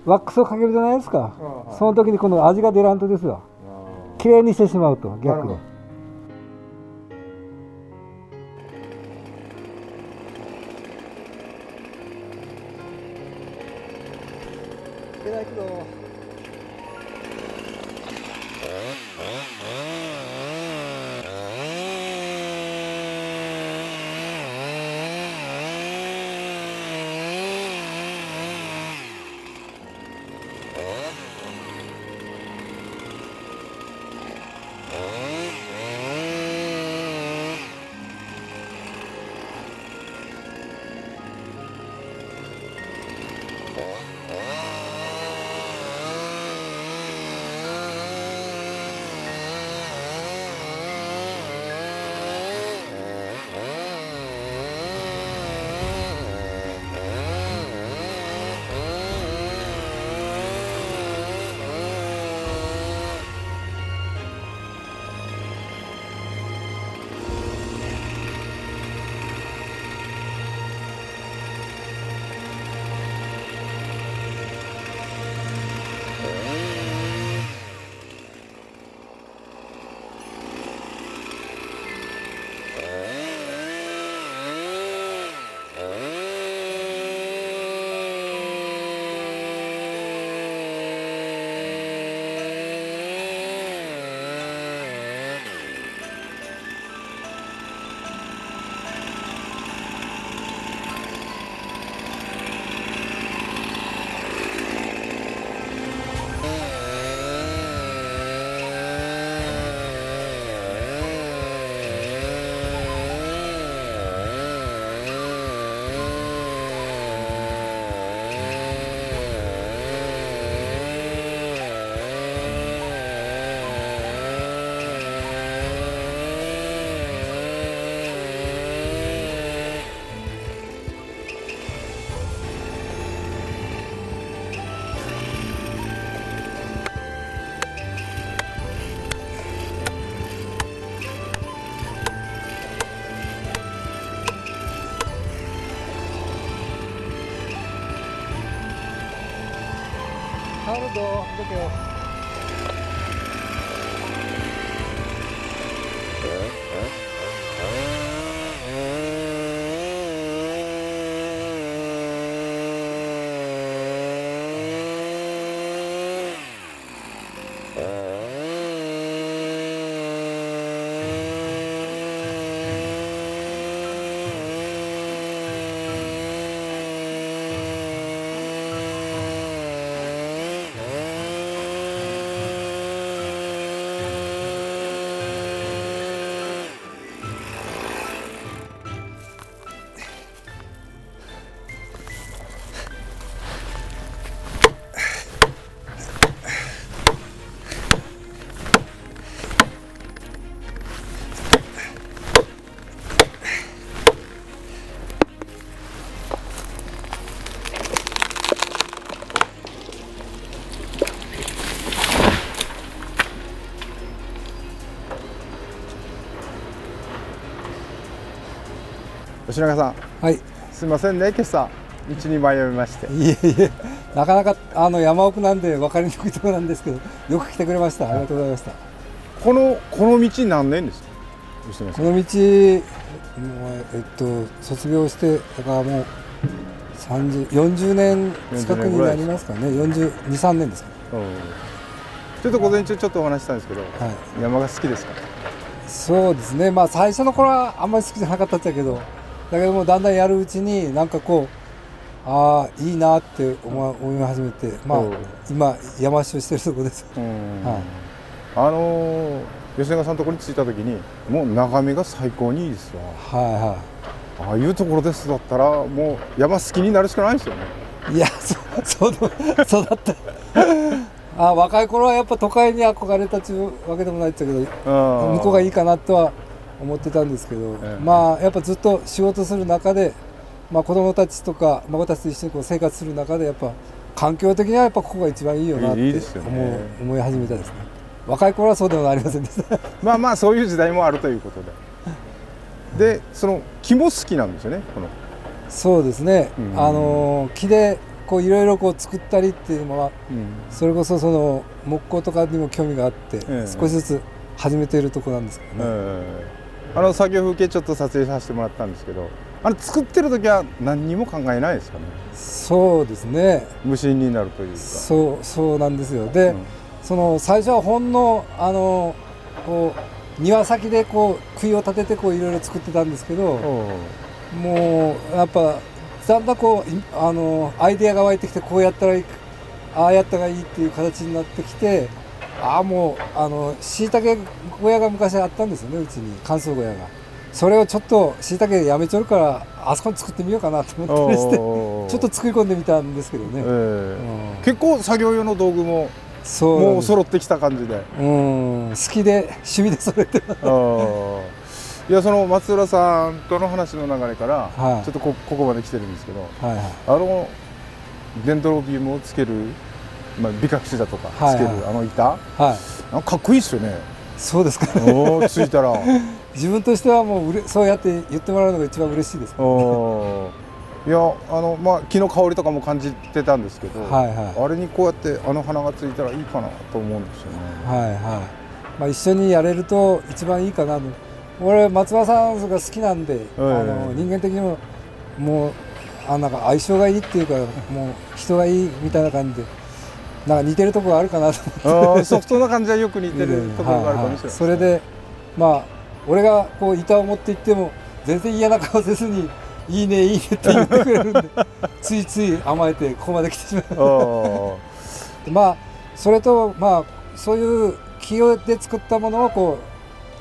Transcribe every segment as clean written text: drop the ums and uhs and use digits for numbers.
ワックスをかけるじゃないですか。その時にこの味が出らんとですよ。きれいにしてしまうと逆に。タオルどけよ。吉永さん、はい。すみませんね、今朝道に迷いまして。いえいえ、なかなか山奥なんで分かりにくいところなんですけど、よく来てくれました。ありがとうございました。この道何年ですか？吉永さん。この道、卒業してだからもう40年近くになりますかね。42、3年ですか。ちょっと午前中ちょっとお話ししたんですけど、はい、山が好きですか？そうですね。まあ最初の頃はあんまり好きじゃなかったんだけど、だけどもだんだんやるうちになんかこう、ああいいなって思い始めて、まあ今山椒してるとこです。はい。吉永さんのところに着いた時にもう眺めが最高にいいですわ。はいはい。ああいうところですだったらもう山好きになるしかないですよね。いや、そうだった。若い頃はやっぱ都会に憧れたちゅうわけでもないっちゃけど、向こうがいいかなとは思ってたんですけど、まあやっぱずっと仕事する中で、まあ子供たちとか孫たちと一緒にこう生活する中でやっぱ環境的にはやっぱここが一番いいよなって思い始めたですね。若い頃はそうでもありませんでした。まあまあそういう時代もあるということで、その木も好きなんですよね。そうですね。木でこういろいろこう作ったりっていうのは、それこそその木工とかにも興味があって、少しずつ始めているところなんですけどね。作業風景ちょっと撮影させてもらったんですけど、作ってる時は何にも考えないですかね。そうですね。無心になるというか。そうなんですよ。で、その最初はほんのこう庭先でこう杭を立ててこういろいろ作ってたんですけど、もうやっぱだんだんこうアイデアが湧いてきて、こうやったらいい、ああやったらいいっていう形になってきて、もうしいたけ小屋が昔あったんですよね、うちに乾燥小屋が。それをちょっとしいたけやめちゃうからあそこに作ってみようかなと思ったりしてちょっと作り込んでみたんですけどね。結構作業用の道具ももう揃ってきた感じで、好きで趣味で揃えてます。いや、その松浦さんとの話の流れから、ちょっとここまで来てるんですけど、デンドロビウムをつける、ビカクシだとかつける板、かっこいいですよね。そうですか。ついたら自分としてはもうそうやって言ってもらうのが一番嬉しいです。いや、木の香りとかも感じてたんですけど、あれにこうやって花がついたらいいかなと思うんですよね。一緒にやれると一番いいかなと。俺松原さんが好きなんで、人間的にももうなんか相性がいいっていうか、もう人がいいみたいな感じで、なんか似てるところがあるかなと思って。ソフトな感じはよく似てるところがあるかもしれない。それで俺がこう板を持って行っても全然嫌な顔せずにいいねいいねって言ってくれるんでついつい甘えてここまで来てしまう。それとそういう木で作ったものをこう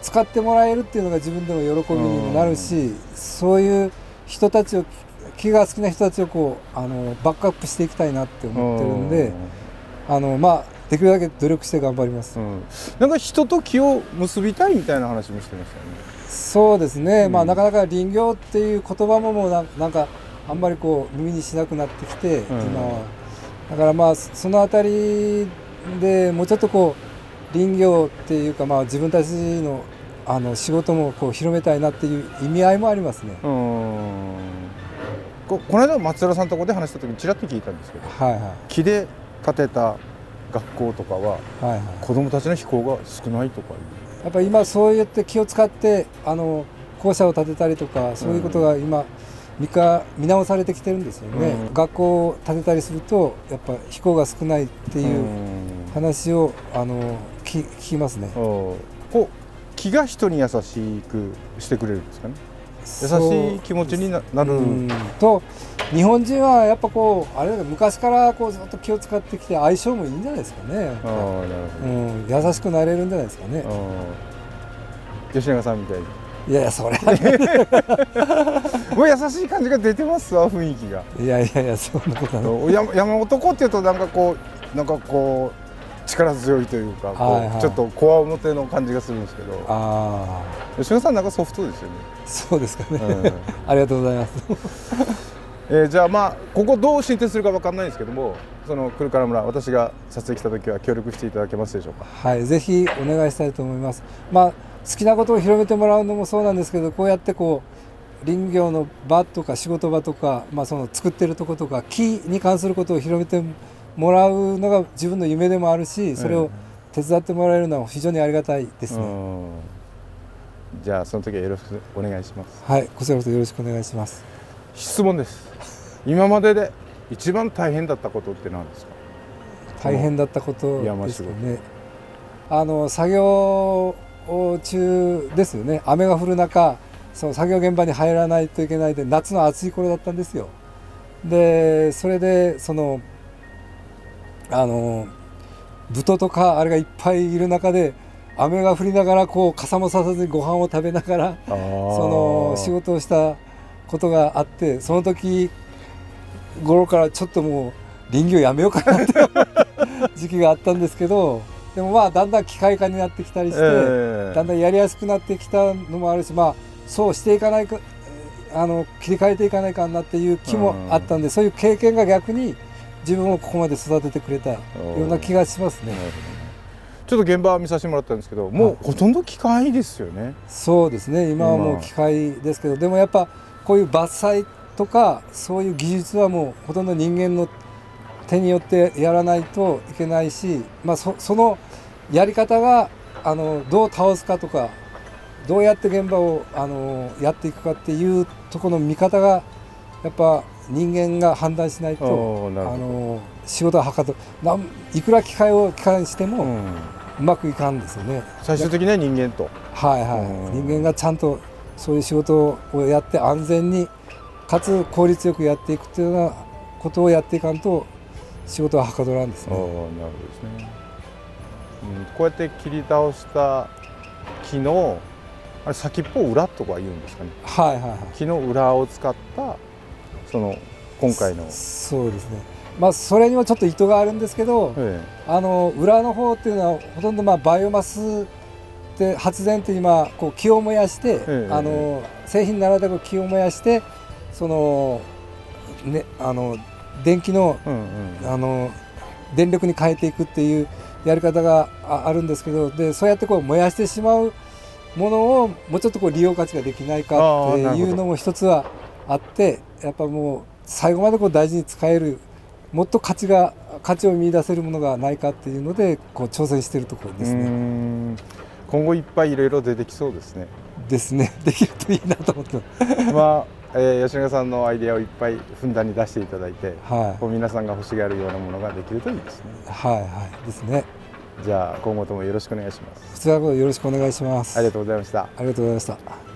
使ってもらえるっていうのが自分でも喜びにもなるし、そういう人たちを、木が好きな人たちをこうバックアップしていきたいなって思ってるんで、できるだけ努力して頑張ります。なんか人と木を結びたいみたいな話もしてましたよね。そうですね。なかなか林業っていう言葉もなんかあんまりこう耳にしなくなってきて、今は。だからそのあたりでもうちょっとこう林業っていうか自分たちの仕事もこう広めたいなっていう意味合いもありますね。この間松浦さんとこで話した時にちらっと聞いたんですけど、木で建てた学校とかは子どもたちの非行が少ないとかいう。やっぱり今そうやって木を使って校舎を建てたりとか、そういうことが今見直されてきてるんですよね。学校を建てたりするとやっぱ非行が少ないっていう話を聞きますね。木が人に優しくしてくれるんですかね。優しい気持ちになると、日本人はやっぱこう昔からこうずっと気を使ってきて相性もいいんじゃないですかね。優しくなれるんじゃないですかね。吉永さんみたいに。いやそれはもう優しい感じが出てますわ、雰囲気が。いやそんなことない。山男っていうとなんかこう力強いというか、ちょっとこわもての感じがするんですけど、吉永さんなんかソフトですよね。そうですかね。ありがとうございます。じゃあここどう進展するか分かんないんですけども、そのクルカラ村、私が撮影来た時は協力していただけますでしょうか。はい、ぜひお願いしたいと思います。好きなことを広めてもらうのもそうなんですけど、こうやってこう林業の場とか仕事場とか、その作ってるとことか木に関することを広めてもらうのが自分の夢でもあるし、それを手伝ってもらえるのは非常にありがたいですね。じゃあその時はよろしくお願いします。はい、こちらこそよろしくお願いします。質問です。今までで一番大変だったことって何ですか。大変だったことですかね。作業中ですよね。雨が降る中、その作業現場に入らないといけないで、夏の暑い頃だったんですよ。でそれで豚とかあれがいっぱいいる中で、雨が降りながらこう傘もささずにご飯を食べながら仕事をしたことがあって、その時頃からちょっともう林業やめようかなって時期があったんですけど、でもだんだん機械化になってきたりして、だんだんやりやすくなってきたのもあるし、そうしていかないか切り替えていかないかなっていう気もあったんで、そういう経験が逆に自分をここまで育ててくれたような気がしますね。ちょっと現場見させてもらったんですけど、もうほとんど機械ですよね。そうですね、今はもう機械ですけど、でもやっぱこういう伐採とかそういう技術はもうほとんど人間の手によってやらないといけないし、そのやり方がどう倒すかとかどうやって現場をやっていくかっていうところの見方がやっぱ人間が判断しないと仕事ははかどる。いくら機械を機械にしてもうまくいかんですよね。最終的には人間と。はいはい。人間がちゃんとそういう仕事をやって安全にかつ効率よくやっていくというようなことをやっていかんと仕事ははかどらんですね。なるほどですね。こうやって切り倒した木のあれ先っぽ裏とか言うんですかね。はいはいはい。木の裏を使ったその今回の。そうですね。それにもちょっと意図があるんですけど、裏の方っていうのはほとんどバイオマスで発電って今こう木を燃やして、製品ならでは木を燃やしてそのね電気の、電力に変えていくっていうやり方があるんですけど、でそうやってこう燃やしてしまうものをもうちょっとこう利用価値ができないかっていうのも一つはあって、やっぱもう最後までこう大事に使えるもっと価値を見出せるものがないかっていうのでこう挑戦しているところですね。今後いっぱいいろいろ出てきそうですね。ですね。できるといいなと思って吉永さんのアイデアをいっぱいふんだんに出していただいて、こう皆さんが欲しがるようなものができるといいですね。はいはいですね。じゃあ今後ともよろしくお願いします。こちらこそよろしくお願いします。ありがとうございました。ありがとうございました。